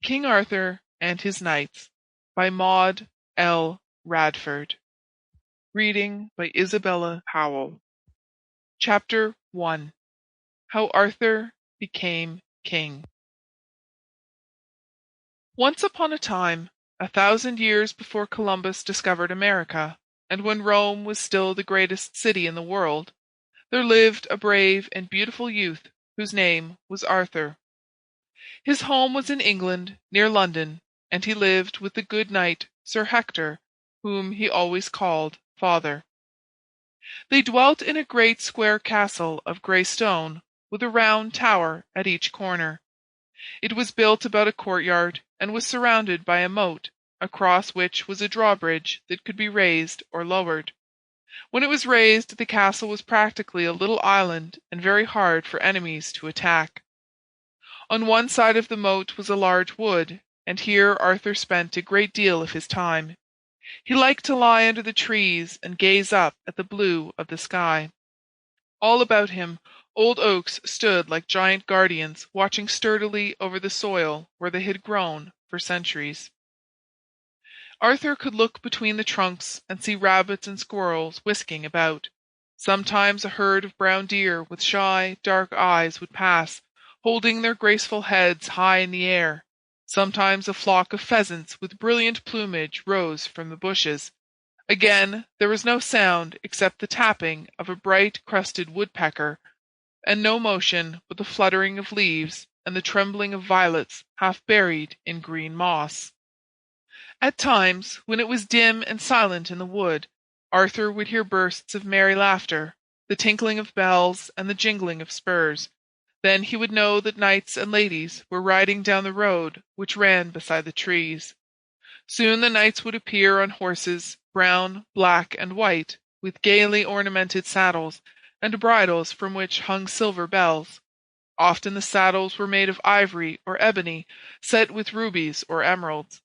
King Arthur and His Knights by Maude L. Radford. Reading by Isabella Howell. Chapter 1. How Arthur Became King. Once upon a time, 1,000 years before Columbus discovered America, and when Rome was still the greatest city in the world, there lived a brave and beautiful youth whose name was Arthur. His home was in England, near London, and he lived with the good knight Sir Hector, whom he always called father. They dwelt in a great square castle of grey stone, with a round tower at each corner. It was built about a courtyard, and was surrounded by a moat, across which was a drawbridge that could be raised or lowered. When it was raised, the castle was practically a little island, and very hard for enemies to attack. On one side of the moat was a large wood, and here Arthur spent a great deal of his time. He liked to lie under the trees and gaze up at the blue of the sky. All about him, old oaks stood like giant guardians, watching sturdily over the soil where they had grown for centuries. Arthur could look between the trunks and see rabbits and squirrels whisking about. Sometimes a herd of brown deer with shy, dark eyes would pass, holding their graceful heads high in the air. Sometimes a flock of pheasants with brilliant plumage rose from the bushes. Again, there was no sound except the tapping of a bright-crested woodpecker, and no motion but the fluttering of leaves and the trembling of violets half buried in green moss. At times, when it was dim and silent in the wood, Arthur would hear bursts of merry laughter, the tinkling of bells and the jingling of spurs. Then he would know that knights and ladies were riding down the road which ran beside the trees. Soon the knights would appear on horses, brown, black, and white, with gaily ornamented saddles, and bridles from which hung silver bells. Often the saddles were made of ivory or ebony, set with rubies or emeralds.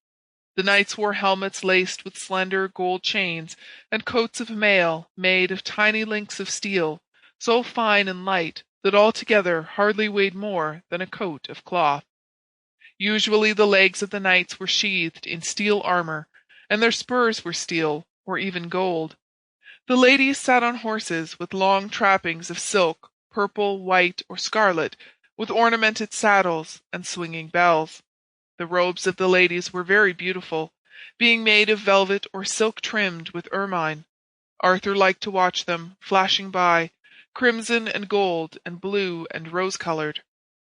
The knights wore helmets laced with slender gold chains, and coats of mail made of tiny links of steel, so fine and light that altogether hardly weighed more than a coat of cloth. Usually the legs of the knights were sheathed in steel armor, and their spurs were steel, or even gold. The ladies sat on horses with long trappings of silk, purple, white, or scarlet, with ornamented saddles and swinging bells. The robes of the ladies were very beautiful, being made of velvet or silk trimmed with ermine. Arthur liked to watch them, flashing by, crimson and gold and blue and rose-colored.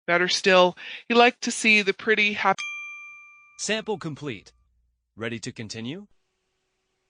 Better still, he liked to see the pretty, happy... Sample complete. Ready to continue?